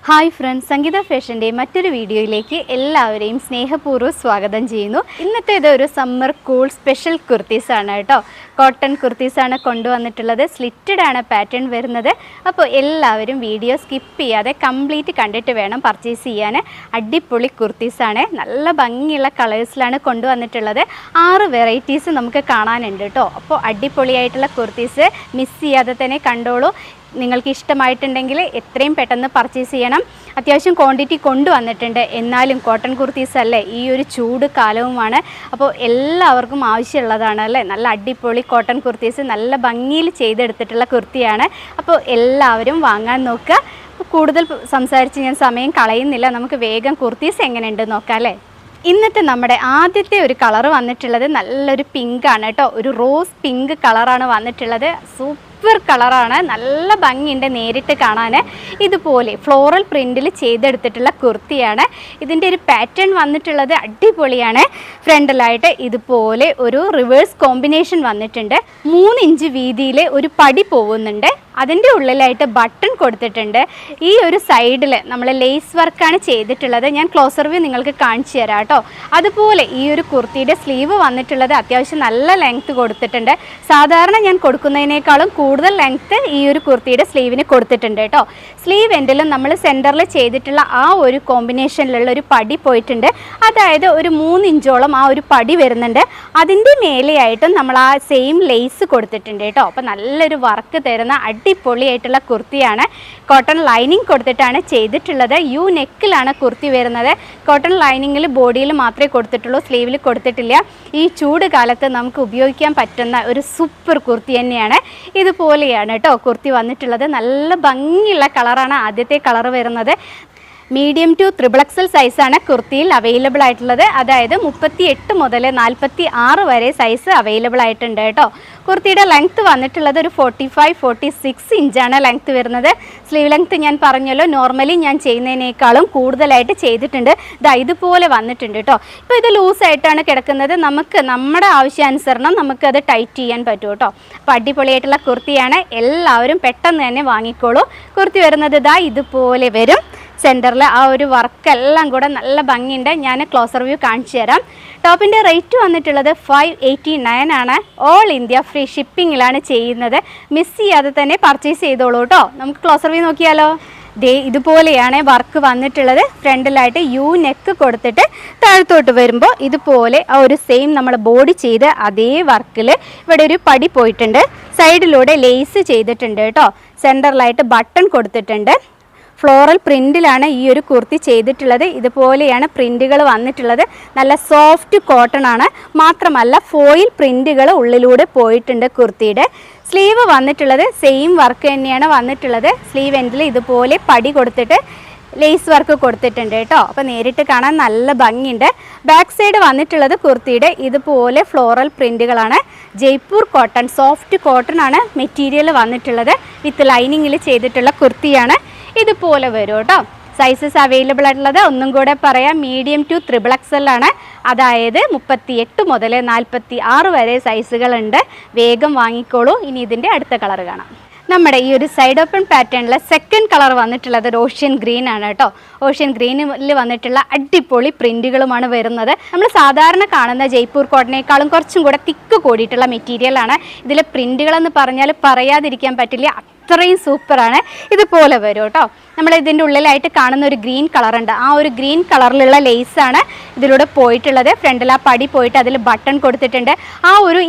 Hi friends, സംഗീത ഫാഷൻ്റെ മറ്റൊരു വീഡിയോയിലേക്ക് എല്ലാവരെയും സ്നേഹപൂർവ്വം സ്വാഗതം ചെയ്യുന്നു. ഇന്നത്തേത് ഒരു സമ്മർ കൂൾ സ്പെഷ്യൽ കുർത്തീസാണ് കേട്ടോ. കോട്ടൺ കുർത്തീസാണ് കൊണ്ടുവന്നിട്ടുള്ളത്. സ്ലിറ്റഡ് ആണ് പാറ്റേൺ വരുന്നത്. അപ്പോൾ എല്ലാവരും വീഡിയോ സ്കിപ്പ് ചെയ്യാതെ കംപ്ലീറ്റ് കണ്ടിട്ട് വേണം പർച്ചേസ് ചെയ്യാൻ. അടിപൊളി കുർത്തീസാണ്. നല്ല ഭംഗിയുള്ള കളേഴ്സിലാണ് കൊണ്ടുവന്നിട്ടുള്ളത്. 6 വെറൈറ്റീസ് നമുക്ക് കാണാനുണ്ട് കേട്ടോ. അപ്പോൾ അടിപൊളിയായിട്ടുള്ള കുർത്തീസ് മിസ് ചെയ്യാതെ തന്നെ കണ്ടോളൂ. നിങ്ങൾക്ക് ഇഷ്ടമായിട്ടുണ്ടെങ്കിൽ എത്രയും പെട്ടെന്ന് പർച്ചേസ് ചെയ്യണം. അത്യാവശ്യം ക്വാണ്ടിറ്റി കൊണ്ടുവന്നിട്ടുണ്ട്. എന്നാലും കോട്ടൺ കുർത്തീസ് അല്ലേ, ഈ ഒരു ചൂട് കാലവുമാണ്. അപ്പോൾ എല്ലാവർക്കും ആവശ്യമുള്ളതാണ് അല്ലേ. നല്ല അടിപൊളി കോട്ടൺ കുർത്തീസ്, നല്ല ഭംഗിയിൽ ചെയ്തെടുത്തിട്ടുള്ള കുർത്തിയാണ്. അപ്പോൾ എല്ലാവരും വാങ്ങാൻ നോക്കുക. അപ്പോൾ കൂടുതൽ സംസാരിച്ച് ഞാൻ സമയം കളയുന്നില്ല. നമുക്ക് വേഗം കുർത്തീസ് എങ്ങനെയുണ്ട് നോക്കാം അല്ലേ. ഇന്നത്തെ നമ്മുടെ ആദ്യത്തെ ഒരു കളർ വന്നിട്ടുള്ളത് നല്ലൊരു പിങ്കാണ് കേട്ടോ. ഒരു റോസ് പിങ്ക് കളറാണ് വന്നിട്ടുള്ളത്. സൂപ്പർ കളറാണ്, നല്ല ഭംഗിയുണ്ട് നേരിട്ട് കാണാൻ. ഇതുപോലെ ഫ്ലോറൽ പ്രിൻറ്റിൽ ചെയ്തെടുത്തിട്ടുള്ള കുർത്തിയാണ്. ഇതിൻ്റെ ഒരു പാറ്റേൺ വന്നിട്ടുള്ളത് അടിപൊളിയാണ്. ഫ്രണ്ടിലായിട്ട് ഇതുപോലെ ഒരു റിവേഴ്സ് കോമ്പിനേഷൻ വന്നിട്ടുണ്ട്. 3 ഇഞ്ച് വീതിയിൽ ഒരു പടി പോകുന്നുണ്ട്. അതിൻ്റെ ഉള്ളിലായിട്ട് ബട്ടൺ കൊടുത്തിട്ടുണ്ട്. ഈ ഒരു സൈഡിൽ നമ്മൾ ലേസ് വർക്കാണ് ചെയ്തിട്ടുള്ളത്. ഞാൻ ക്ലോസർ വ്യൂ നിങ്ങൾക്ക് കാണിച്ചു തരാം കേട്ടോ. അതുപോലെ ഈ ഒരു കുർത്തിയുടെ സ്ലീവ് വന്നിട്ടുള്ളത് അത്യാവശ്യം നല്ല ലെങ്ത്ത് കൊടുത്തിട്ടുണ്ട്. സാധാരണ ഞാൻ കൊടുക്കുന്നതിനേക്കാളും കൂടുതൽ ലെങ്ത്ത് ഈ ഒരു കുർത്തിയുടെ സ്ലീവിന് കൊടുത്തിട്ടുണ്ട് കേട്ടോ. സ്ലീവ് എൻഡിലും നമ്മൾ സെൻറ്ററിൽ ചെയ്തിട്ടുള്ള ആ ഒരു കോമ്പിനേഷനിലുള്ള ഒരു പടി പോയിട്ടുണ്ട്. അതായത് ഒരു 3 ഇഞ്ചോളം ആ ഒരു പടി വരുന്നുണ്ട്. അതിൻ്റെ മേലെയായിട്ടും നമ്മൾ ആ സെയിം ലേസ് കൊടുത്തിട്ടുണ്ട് കേട്ടോ. അപ്പോൾ നല്ലൊരു വർക്ക് തരുന്ന അടിപൊളിയായിട്ടുള്ള കുർത്തിയാണ്. കോട്ടൺ ലൈനിങ് കൊടുത്തിട്ടാണ് ചെയ്തിട്ടുള്ളത്. യു നെക്കിലാണ് കുർത്തി വരുന്നത്. കോട്ടൺ ലൈനിങ്ങിൽ ബോഡിയിൽ മാത്രമേ കൊടുത്തിട്ടുള്ളൂ, സ്ലീവിൽ കൊടുത്തിട്ടില്ല. ഈ ചൂട് കാലത്ത് നമുക്ക് ഉപയോഗിക്കാൻ പറ്റുന്ന ഒരു സൂപ്പർ കുർത്തി തന്നെയാണ്. ഇതുപോലെയാണ് കേട്ടോ കുർത്തി വന്നിട്ടുള്ളത്. നല്ല ഭംഗിയുള്ള കളറാണ് ആദ്യത്തെ കളർ വരുന്നത്. മീഡിയം ടു XXL സൈസാണ് കുർത്തിയിൽ അവൈലബിൾ ആയിട്ടുള്ളത്. അതായത് 38 മുതൽ 46 വരെ സൈസ് അവൈലബിൾ ആയിട്ടുണ്ട് കേട്ടോ. കുർത്തിയുടെ ലെങ്ത്ത് വന്നിട്ടുള്ളത് ഒരു 45-46 ഇഞ്ചാണ് ലെങ്ത്ത് വരുന്നത്. സ്ലീവ് ലെങ്ത്ത് ഞാൻ പറഞ്ഞല്ലോ, നോർമലി ഞാൻ ചെയ്യുന്നതിനേക്കാളും കൂടുതലായിട്ട് ചെയ്തിട്ടുണ്ട്. ഇതുപോലെ വന്നിട്ടുണ്ട് കേട്ടോ. ഇപ്പോൾ ഇത് ലൂസായിട്ടാണ് കിടക്കുന്നത്. നമുക്ക് നമ്മുടെ ആവശ്യാനുസരണം നമുക്കത് ടൈറ്റ് ചെയ്യാൻ പറ്റും കേട്ടോ. അപ്പോൾ അടിപൊളിയായിട്ടുള്ള കുർത്തിയാണ്. എല്ലാവരും പെട്ടെന്ന് തന്നെ വാങ്ങിക്കോളൂ. കുർത്തി വരുന്നത് ഇതുപോലെ വരും. സെൻറ്ററിൽ ആ ഒരു വർക്കെല്ലാം കൂടെ നല്ല ഭംഗിയുണ്ട്. ഞാൻ ക്ലോസർ വ്യൂ കാണിച്ചു തരാം. ടോപ്പിൻ്റെ റേറ്റ് വന്നിട്ടുള്ളത് 589 ആണ്. ഓൾ ഇന്ത്യ ഫ്രീ ഷിപ്പിങ്ങിലാണ് ചെയ്യുന്നത്. മിസ് ചെയ്യാതെ തന്നെ പർച്ചേസ് ചെയ്തോളൂ കേട്ടോ. നമുക്ക് ക്ലോസർ വ്യൂ നോക്കിയാലോ. ഇതുപോലെയാണ് വർക്ക് വന്നിട്ടുള്ളത്. ഫ്രണ്ടിലായിട്ട് യു നെക്ക് കൊടുത്തിട്ട് താഴത്തോട്ട് വരുമ്പോൾ ഇതുപോലെ ആ ഒരു സെയിം നമ്മൾ ബോഡി ചെയ്ത് അതേ വർക്കിൽ ഇവിടെ ഒരു പടി പോയിട്ടുണ്ട്. സൈഡിലൂടെ ലേസ് ചെയ്തിട്ടുണ്ട് കേട്ടോ. സെൻറ്ററിലായിട്ട് ബട്ടൺ കൊടുത്തിട്ടുണ്ട്. ഫ്ലോറൽ പ്രിൻറ്റിലാണ് ഈ ഒരു കുർത്തി ചെയ്തിട്ടുള്ളത്. ഇതുപോലെയാണ് പ്രിൻറ്റുകൾ വന്നിട്ടുള്ളത്. നല്ല സോഫ്റ്റ് കോട്ടൺ ആണ്. മാത്രമല്ല ഫോയിൽ പ്രിൻറ്റുകൾ ഉള്ളിലൂടെ പോയിട്ടുണ്ട്. കുർത്തിയുടെ സ്ലീവ് വന്നിട്ടുള്ളത് സെയിം വർക്ക് തന്നെയാണ് വന്നിട്ടുള്ളത്. സ്ലീവ് എൻഡിൽ ഇതുപോലെ പടി കൊടുത്തിട്ട് ലേസ് വർക്ക് കൊടുത്തിട്ടുണ്ട് കേട്ടോ. അപ്പോൾ നേരിട്ട് കാണാൻ നല്ല ഭംഗിയുണ്ട്. ബാക്ക് സൈഡ് വന്നിട്ടുള്ളത് കുർത്തിയുടെ ഇതുപോലെ ഫ്ലോറൽ പ്രിൻറ്റുകളാണ്. ജയ്പൂർ കോട്ടൺ, സോഫ്റ്റ് കോട്ടൺ ആണ് മെറ്റീരിയൽ വന്നിട്ടുള്ളത്. വിത്ത് ലൈനിങ്ങിൽ ചെയ്തിട്ടുള്ള കുർത്തിയാണ്. ഇതുപോലെ വരും കേട്ടോ. സൈസസ് അവൈലബിൾ ആയിട്ടുള്ളത് ഒന്നും കൂടെ പറയാം, മീഡിയം ടു XXL ആണ്. അതായത് 38 മുതൽ 46 വരെ സൈസുകളുണ്ട്. വേഗം വാങ്ങിക്കോളൂ. ഇനി ഇതിൻ്റെ അടുത്ത കളർ കാണാം. നമ്മുടെ ഈ ഒരു സൈഡ് ഓപ്പൺ പാറ്റേണിലെ സെക്കൻഡ് കളർ വന്നിട്ടുള്ളത് ഒരു ഓഷ്യൻ ഗ്രീൻ ആണ് കേട്ടോ. ഓഷ്യൻ ഗ്രീനിൽ വന്നിട്ടുള്ള അടിപൊളി പ്രിൻറ്റുകളുമാണ് വരുന്നത്. നമ്മൾ സാധാരണ കാണുന്ന ജയ്പൂർ കോട്ടനേക്കാളും കുറച്ചും കൂടെ തിക്ക് കൂടിയിട്ടുള്ള മെറ്റീരിയലാണ്. ഇതിലെ പ്രിൻറ്റുകളെന്ന് പറഞ്ഞാൽ പറയാതിരിക്കാൻ പറ്റില്ല, അത്രയും സൂപ്പറാണ്. ഇതുപോലെ വരും കേട്ടോ. നമ്മൾ ഇതിൻ്റെ ഉള്ളിലായിട്ട് കാണുന്ന ഒരു ഗ്രീൻ കളറുണ്ട്. ആ ഒരു ഗ്രീൻ കളറിലുള്ള ലേസാണ് ഇതിലൂടെ പോയിട്ടുള്ളത്. ഫ്രണ്ടിൽ ആ പടി പോയിട്ട് അതിൽ ബട്ടൺ കൊടുത്തിട്ടുണ്ട്.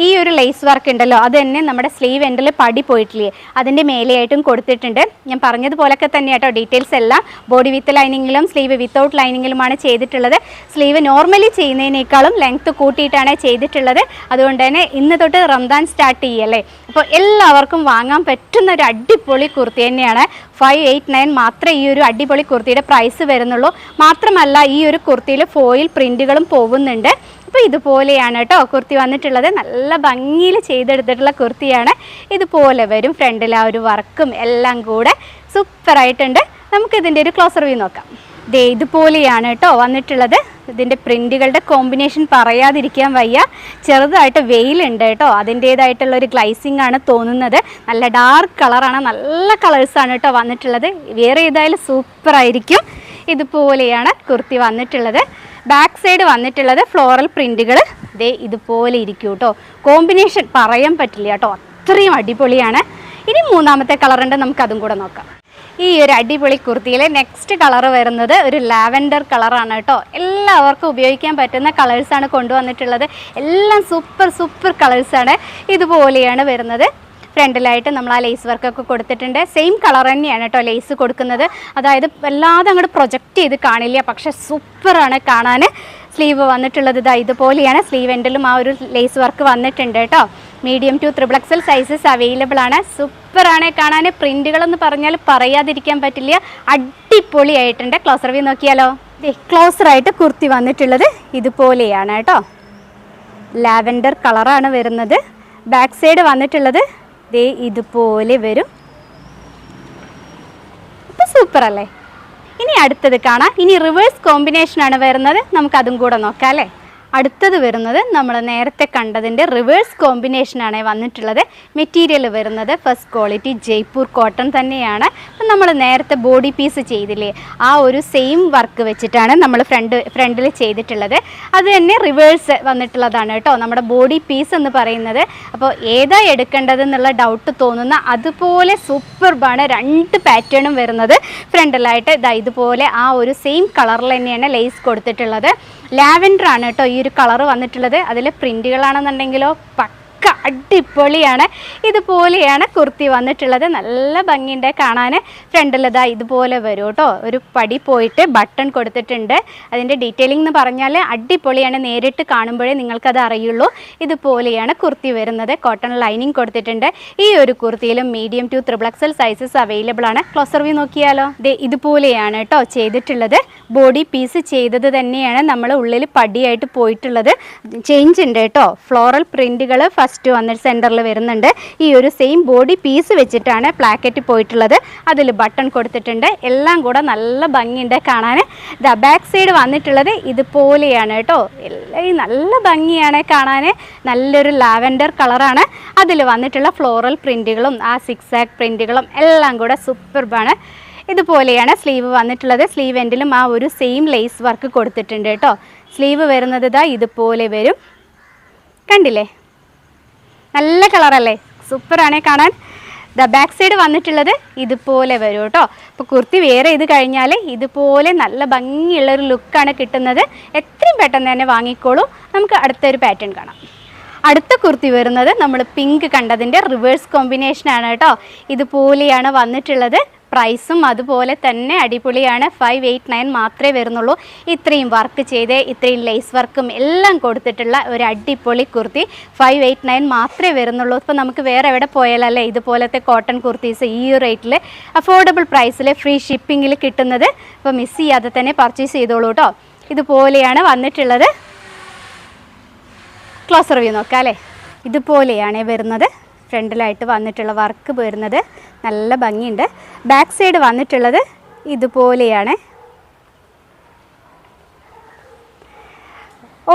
ഈ ഒരു ലേസ് വർക്ക് ഉണ്ടല്ലോ, അത് തന്നെ നമ്മുടെ സ്ലീവ് എൻഡിൽ പടി പോയിട്ടില്ലേ അതിൻ്റെ മേലെയായിട്ടും കൊടുത്തിട്ടുണ്ട്. ഞാൻ പറഞ്ഞതുപോലൊക്കെ തന്നെ കേട്ടോ. ഡീറ്റെയിൽസ് എല്ലാം ബോഡി വിത്ത് ലൈനിങ്ങിലും സ്ലീവ് വിത്തൗട്ട് ലൈനിങ്ങിലുമാണ് ചെയ്തിട്ടുള്ളത്. സ്ലീവ് നോർമലി ചെയ്യുന്നതിനേക്കാളും ലെങ്ത്ത് കൂട്ടിയിട്ടാണ് ചെയ്തിട്ടുള്ളത്. അതുകൊണ്ട് തന്നെ ഇന്ന് തൊട്ട് റംദാൻ സ്റ്റാർട്ട് ചെയ്യല്ലേ. അപ്പോൾ എല്ലാവർക്കും വാങ്ങാൻ പറ്റുന്ന ഒരു അടിപൊളി കുർത്തി തന്നെയാണ്. 589 മാത്രമേ ഈ ഒരു അടിപൊളി കുർത്തിയുടെ പ്രൈസ് വരുന്നുള്ളൂ. മാത്രമല്ല ഈ ഒരു കുർത്തിയിൽ ഫോയിൽ പ്രിൻറ്റുകളും പോകുന്നുണ്ട്. അപ്പോൾ ഇതുപോലെയാണ് കേട്ടോ കുർത്തി വന്നിട്ടുള്ളത്. നല്ല ഭംഗിയിൽ ചെയ്തെടുത്തിട്ടുള്ള കുർത്തിയാണ്. ഇതുപോലെ വരും. ഫ്രണ്ടിൽ ആ ഒരു വർക്കും എല്ലാം കൂടെ സൂപ്പറായിട്ടുണ്ട്. നമുക്കിതിൻ്റെ ഒരു ക്ലോസർ വ്യൂ നോക്കാം. ഇതുപോലെയാണ് കേട്ടോ വന്നിട്ടുള്ളത്. ഇതിൻ്റെ പ്രിൻറ്റുകളുടെ കോമ്പിനേഷൻ പറയാതിരിക്കാൻ വയ്യ. ചെറുതായിട്ട് വെയിലുണ്ട് കേട്ടോ, അതിൻ്റേതായിട്ടുള്ളൊരു ഗ്ലൈസിങ് ആണ് തോന്നുന്നത്. നല്ല ഡാർക്ക് കളറാണ്, നല്ല കളേഴ്സാണ് കേട്ടോ വന്നിട്ടുള്ളത്. വേറെ ഏതായാലും സൂപ്പറായിരിക്കും. ഇതുപോലെയാണ് കുർത്തി വന്നിട്ടുള്ളത്. ബാക്ക് സൈഡ് വന്നിട്ടുള്ളത് ഫ്ലോറൽ പ്രിൻറ്റുകൾ ദേ ഇതുപോലെ ഇരിക്കും കേട്ടോ. കോമ്പിനേഷൻ പറയാൻ പറ്റില്ല കേട്ടോ, അത്രയും അടിപൊളിയാണ്. ഇനി മൂന്നാമത്തെ കളറുണ്ട്, നമുക്കതും കൂടെ നോക്കാം. ഈ ഒരു അടിപൊളി കുർത്തിയിൽ നെക്സ്റ്റ് കളർ വരുന്നത് ഒരു ലാവൻഡർ കളറാണ് കേട്ടോ. എല്ലാവർക്കും ഉപയോഗിക്കാൻ പറ്റുന്ന കളേഴ്സാണ് കൊണ്ടുവന്നിട്ടുള്ളത്. എല്ലാം സൂപ്പർ കളേഴ്സാണ്. ഇതുപോലെയാണ് വരുന്നത്. ഫ്രണ്ടിലായിട്ട് നമ്മൾ ആ ലേസ് വർക്കൊക്കെ കൊടുത്തിട്ടുണ്ട്. സെയിം കളർ തന്നെയാണ് കേട്ടോ ലേസ് കൊടുക്കുന്നത്. അതായത് വല്ലാതെ അങ്ങോട്ട് പ്രൊജക്റ്റ് ചെയ്ത് കാണില്ല, പക്ഷെ സൂപ്പറാണ് കാണാൻ. സ്ലീവ് വന്നിട്ടുള്ളത് ഇതാ ഇതുപോലെയാണ്. സ്ലീവ് എൻഡിലും ആ ഒരു ലേസ് വർക്ക് വന്നിട്ടുണ്ട് കേട്ടോ. Medium to XXL sizes available ആണ്. സൂപ്പറാണ് കാണാൻ. പ്രിൻറ്റുകളെന്ന് പറഞ്ഞാൽ പറയാതിരിക്കാൻ പറ്റില്ല, അടിപൊളിയായിട്ടുണ്ട്. ക്ലോസർ വ്യൂ നോക്കിയാലോ. ക്ലോസറായിട്ട് കുർത്തി വന്നിട്ടുള്ളത് ഇതുപോലെയാണ് കേട്ടോ. ലാവൻഡർ കളറാണ് വരുന്നത്. ബാക്ക് സൈഡ് വന്നിട്ടുള്ളത് ദേ ഇതുപോലെ വരും. ഇപ്പം സൂപ്പറല്ലേ. ഇനി അടുത്തത് കാണാം. ഇനി റിവേഴ്സ് കോമ്പിനേഷനാണ് വരുന്നത്, നമുക്കതും കൂടെ നോക്കാം അല്ലേ. അടുത്തത് വരുന്നത് നമ്മൾ നേരത്തെ കണ്ടതിൻ്റെ റിവേഴ്സ് കോമ്പിനേഷനാണ് വന്നിട്ടുള്ളത്. മെറ്റീരിയൽ വരുന്നത് ഫസ്റ്റ് ക്വാളിറ്റി ജയ്പൂർ കോട്ടൺ തന്നെയാണ്. അപ്പം നമ്മൾ നേരത്തെ ബോഡി പീസ് ചെയ്തില്ലേ, ആ ഒരു സെയിം വർക്ക് വെച്ചിട്ടാണ് നമ്മൾ ഫ്രണ്ടിൽ ചെയ്തിട്ടുള്ളത്. അത് തന്നെ റിവേഴ്സ് വന്നിട്ടുള്ളതാണ് കേട്ടോ നമ്മുടെ ബോഡി പീസ് എന്ന് പറയുന്നത്. അപ്പോൾ ഏതാ എടുക്കേണ്ടതെന്നുള്ള ഡൗട്ട് തോന്നുന്ന അതുപോലെ സൂപ്പർബാണ്. രണ്ട് പാറ്റേണും വരുന്നത്. ഫ്രണ്ടിലായിട്ട് ഇതാ ഇതുപോലെ ആ ഒരു സെയിം കളറിൽ തന്നെയാണ് ലേസ് കൊടുത്തിട്ടുള്ളത്. ലാവൻഡർ ആണ് കേട്ടോ ഈ ഒരു കളർ വന്നിട്ടുള്ളത്. അതിൽ പ്രിൻറ്റുകളാണെന്നുണ്ടെങ്കിലോ പക്ക അടിപൊളിയാണ്. ഇതുപോലെയാണ് കുർത്തി വന്നിട്ടുള്ളത്. നല്ല ഭംഗിയുണ്ട് കാണാൻ. ഫ്രണ്ടിലിതാ ഇതുപോലെ വരും കേട്ടോ. ഒരു പടി പോയിട്ട് ബട്ടൺ കൊടുത്തിട്ടുണ്ട്. അതിൻ്റെ ഡീറ്റെയിലിംഗ് എന്ന് പറഞ്ഞാൽ അടിപൊളിയാണ്. നേരിട്ട് കാണുമ്പോഴേ നിങ്ങൾക്കത് അറിയുള്ളൂ. ഇതുപോലെയാണ് കുർത്തി വരുന്നത്. കോട്ടൺ ലൈനിങ് കൊടുത്തിട്ടുണ്ട്. ഈ ഒരു കുർത്തിയിലും medium to XXL sizes available ആണ്. ക്ലോസർ വ്യൂ നോക്കിയാലോ. ഇതുപോലെയാണ് കേട്ടോ ചെയ്തിട്ടുള്ളത്. ബോഡി പീസ് ചെയ്തത് തന്നെയാണ് നമ്മൾ ഉള്ളിൽ പടിയായിട്ട് പോയിട്ടുള്ളത്. ചേഞ്ച് ഉണ്ട് കേട്ടോ. ഫ്ലോറൽ പ്രിൻറ്റുകൾ ഫസ്റ്റ് വന്നിട്ട് സെൻറ്ററിൽ വരുന്നുണ്ട്. ഈ ഒരു സെയിം ബോഡി പീസ് വെച്ചിട്ടാണ് പ്ലാക്കറ്റ് പോയിട്ടുള്ളത്. അതിൽ ബട്ടൺ കൊടുത്തിട്ടുണ്ട്. എല്ലാം കൂടെ നല്ല ഭംഗിയുണ്ട് കാണാൻ. ബാക്ക് സൈഡ് വന്നിട്ടുള്ളത് ഇതുപോലെയാണ് കേട്ടോ. നല്ല ഭംഗിയാണ് കാണാൻ. നല്ലൊരു ലാവൻഡർ കളറാണ്. അതിൽ വന്നിട്ടുള്ള ഫ്ലോറൽ പ്രിൻറ്റുകളും ആ സിക്സാക് പ്രിൻറ്റുകളും എല്ലാം കൂടെ സൂപ്പർബാണ്. ഇതുപോലെയാണ് സ്ലീവ് വന്നിട്ടുള്ളത്. സ്ലീവ് എൻഡിലും ആ ഒരു സെയിം ലേസ് വർക്ക് കൊടുത്തിട്ടുണ്ട് കേട്ടോ. സ്ലീവ് വരുന്നത് ഇതാ ഇതുപോലെ വരും. കണ്ടില്ലേ, നല്ല കളറല്ലേ, സൂപ്പറാണേ കാണാൻ. ബാക്ക് സൈഡ് വന്നിട്ടുള്ളത് ഇതുപോലെ വരും കേട്ടോ. അപ്പോൾ കുർത്തി വെയർ ചെയ്ത് കഴിഞ്ഞാൽ ഇതുപോലെ നല്ല ഭംഗിയുള്ളൊരു ലുക്കാണ് കിട്ടുന്നത്. എത്രയും പെട്ടെന്ന് തന്നെ വാങ്ങിക്കോളൂ. നമുക്ക് അടുത്തൊരു പാറ്റേൺ കാണാം. അടുത്ത കുർത്തി വരുന്നത് നമ്മൾ പിങ്ക് കണ്ടതിൻ്റെ റിവേഴ്സ് കോമ്പിനേഷനാണ് കേട്ടോ. ഇതുപോലെയാണ് വന്നിട്ടുള്ളത്. പ്രൈസും അതുപോലെ തന്നെ അടിപൊളിയാണ്. 589 മാത്രമേ വരുന്നുള്ളൂ. ഇത്രയും വർക്ക് ചെയ്ത് ഇത്രയും ലേസ് വർക്കും എല്ലാം കൊടുത്തിട്ടുള്ള ഒരു അടിപൊളി കുർത്തി 589 മാത്രമേ വരുന്നുള്ളൂ. ഇപ്പോൾ നമുക്ക് വേറെ എവിടെ പോയാലല്ലേ ഇതുപോലത്തെ കോട്ടൺ കുർത്തീസ് ഈ റേറ്റിൽ അഫോർഡബിൾ പ്രൈസിൽ ഫ്രീ ഷിപ്പിങ്ങിൽ കിട്ടുന്നത്. അപ്പോൾ മിസ് ചെയ്യാതെ തന്നെ പർച്ചേസ് ചെയ്തോളൂ കേട്ടോ. ഇതുപോലെയാണ് വന്നിട്ടുള്ളത്. ക്ലോസർ വ്യൂ നോക്കാം അല്ലേ. ഇതുപോലെയാണ് വരുന്നത്. ഫ്രണ്ടിലായിട്ട് വന്നിട്ടുള്ള വർക്ക് വരുന്നത് നല്ല ഭംഗിയുണ്ട്. ബാക്ക് സൈഡ് വന്നിട്ടുള്ളത് ഇതുപോലെയാണ്.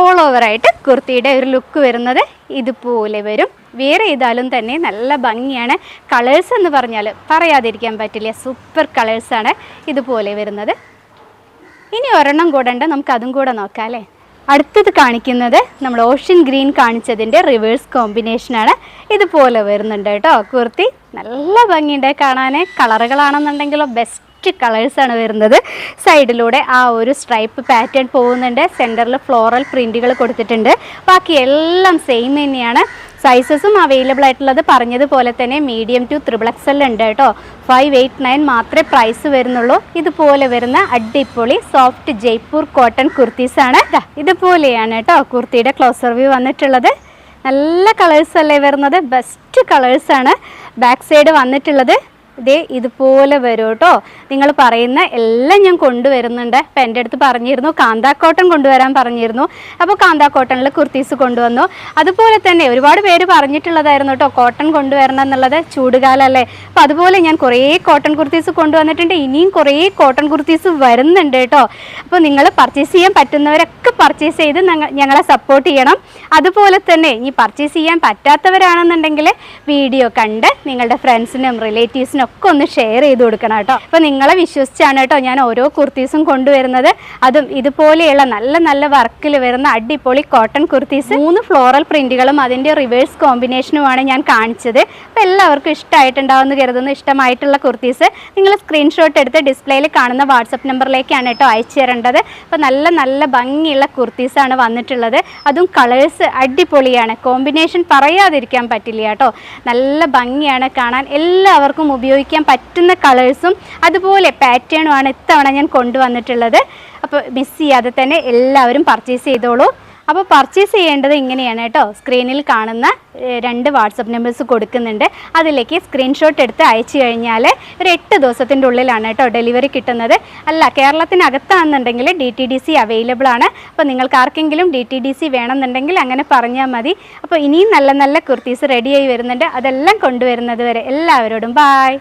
ഓൾ ഓവറായിട്ട് കുർത്തിയുടെ ഒരു ലുക്ക് വരുന്നത് ഇതുപോലെ വരും. വേറെ ചെയ്താലും തന്നെ നല്ല ഭംഗിയാണ്. കളേഴ്സ് എന്ന് പറഞ്ഞാൽ പറയാതിരിക്കാൻ പറ്റില്ല, സൂപ്പർ കളേഴ്സാണ് ഇതുപോലെ വരുന്നത്. ഇനി ഒരെണ്ണം കൂടെ ഉണ്ട്, നമുക്കതും കൂടെ നോക്കാം അല്ലേ. അടുത്തത് കാണിക്കുന്നത് നമ്മൾ ഓഷ്യൻ ഗ്രീൻ കാണിച്ചതിൻ്റെ റിവേഴ്സ് കോമ്പിനേഷനാണ്. ഇതുപോലെ വരുന്നുണ്ട് കേട്ടോ കുർത്തി. നല്ല ഭംഗിയുണ്ട് കാണാൻ. കളറുകളാണെന്നുണ്ടെങ്കിലോ ബെസ്റ്റ് കളേഴ്സാണ് വരുന്നത്. സൈഡിലൂടെ ആ ഒരു സ്ട്രൈപ്പ് പാറ്റേൺ പോകുന്നുണ്ട്. സെൻറ്ററിൽ ഫ്ലോറൽ പ്രിൻറ്റുകൾ കൊടുത്തിട്ടുണ്ട്. ബാക്കി എല്ലാം സെയിം തന്നെയാണ്. സൈസസും അവൈലബിൾ ആയിട്ടുള്ളത് പറഞ്ഞതുപോലെ തന്നെ മീഡിയം ടു XXL ഉണ്ട് കേട്ടോ. 589 മാത്രമേ പ്രൈസ് വരുന്നുള്ളൂ. ഇതുപോലെ വരുന്ന അടിപൊളി സോഫ്റ്റ് ജയ്പൂർ കോട്ടൺ കുർത്തീസാണ്. ഇതുപോലെയാണ് കേട്ടോ കുർത്തിയുടെ ക്ലോസർ വ്യൂ വന്നിട്ടുള്ളത്. നല്ല കളേഴ്സ് അല്ലേ വരുന്നത്, ബെസ്റ്റ് കളേഴ്സാണ്. ബാക്ക് സൈഡ് വന്നിട്ടുള്ളത് ഇതേ ഇതുപോലെ വരും കേട്ടോ. നിങ്ങൾ പറയുന്ന എല്ലാം ഞാൻ കൊണ്ടുവരുന്നുണ്ട്. അപ്പം എൻ്റെ അടുത്ത് പറഞ്ഞിരുന്നു കാന്താ കോട്ടൺ കൊണ്ടുവരാൻ പറഞ്ഞിരുന്നു. അപ്പോൾ കാന്താ കോട്ടണിൽ കുർത്തീസ് കൊണ്ടുവന്നു. അതുപോലെ തന്നെ ഒരുപാട് പേര് പറഞ്ഞിട്ടുള്ളതായിരുന്നു കേട്ടോ കോട്ടൺ കൊണ്ടുവരണം എന്നുള്ളത്, ചൂടുകാലമല്ലേ. അപ്പോൾ അതുപോലെ ഞാൻ കുറേ കോട്ടൺ കുർത്തീസ് കൊണ്ടുവന്നിട്ടുണ്ട്. ഇനിയും കുറേ കോട്ടൺ കുർത്തീസ് വരുന്നുണ്ട് കേട്ടോ. അപ്പോൾ നിങ്ങൾ പർച്ചേസ് ചെയ്യാൻ പറ്റുന്നവരൊക്കെ പർച്ചേസ് ചെയ്ത് ഞങ്ങളെ സപ്പോർട്ട് ചെയ്യണം. അതുപോലെ തന്നെ ഇനി പർച്ചേസ് ചെയ്യാൻ പറ്റാത്തവരാണെന്നുണ്ടെങ്കിൽ വീഡിയോ കണ്ട് നിങ്ങളുടെ ഫ്രണ്ട്സിനും റിലേറ്റീവ്സിനും ഒക്കെ ഒന്ന് ഷെയർ ചെയ്ത് കൊടുക്കണം കേട്ടോ. അപ്പോൾ നിങ്ങളെ വിശ്വസിച്ചാണ് കേട്ടോ ഞാൻ ഓരോ കുർത്തീസും കൊണ്ടുവരുന്നത്. അതും ഇതുപോലെയുള്ള നല്ല നല്ല വർക്കിൽ വരുന്ന അടിപൊളി കോട്ടൺ കുർത്തീസ് 3 ഫ്ലോറൽ പ്രിന്റുകളും അതിൻ്റെ റിവേഴ്സ് കോമ്പിനേഷനുമാണ് ഞാൻ കാണിച്ചത്. അപ്പോൾ എല്ലാവർക്കും ഇഷ്ടമായിട്ടുണ്ടാവുമെന്ന് കരുതുന്നു. ഇഷ്ടമായിട്ടുള്ള കുർത്തീസ് നിങ്ങൾ സ്ക്രീൻഷോട്ട് എടുത്ത് ഡിസ്പ്ലേയിൽ കാണുന്ന വാട്സപ്പ് നമ്പറിലേക്കാണ് കേട്ടോ അയച്ചു തരേണ്ടത്. അപ്പോൾ നല്ല നല്ല ഭംഗിയുള്ള കുർത്തീസാണ് വന്നിട്ടുള്ളത്. അതും കളേഴ്സ് അടിപൊളിയാണ്. കോമ്പിനേഷൻ പറയാതിരിക്കാൻ പറ്റില്ല കേട്ടോ. നല്ല ഭംഗിയാണ് കാണാൻ. എല്ലാവർക്കും ഉപയോഗിക്കാൻ പറ്റുന്ന കളേഴ്സും അതുപോലെ പാറ്റേണുമാണ് ഇത്തവണ ഞാൻ കൊണ്ടുവന്നിട്ടുള്ളത്. അപ്പോൾ മിസ് ചെയ്യാതെ തന്നെ എല്ലാവരും പർച്ചേസ് ചെയ്തോളൂ. അപ്പോൾ പർച്ചേസ് ചെയ്യേണ്ടത് ഇങ്ങനെയാണ് കേട്ടോ. സ്ക്രീനിൽ കാണുന്ന 2 വാട്സപ്പ് നമ്പേഴ്സ് കൊടുക്കുന്നുണ്ട്. അതിലേക്ക് സ്ക്രീൻഷോട്ട് എടുത്ത് അയച്ചു കഴിഞ്ഞാൽ ഒരു 8 ദിവസത്തിൻ്റെ ഉള്ളിലാണ് കേട്ടോ ഡെലിവറി കിട്ടുന്നത്. അല്ല കേരളത്തിനകത്താണെന്നുണ്ടെങ്കിൽ DTDC അവൈലബിൾ ആണ്. അപ്പോൾ നിങ്ങൾക്ക് ആർക്കെങ്കിലും DTDC വേണമെന്നുണ്ടെങ്കിൽ അങ്ങനെ പറഞ്ഞാൽ മതി. അപ്പോൾ ഇനിയും നല്ല നല്ല കുർത്തീസ് റെഡിയായി വരുന്നുണ്ട്. അതെല്ലാം കൊണ്ടുവരുന്നത് വരെ എല്ലാവരോടും ബായ്.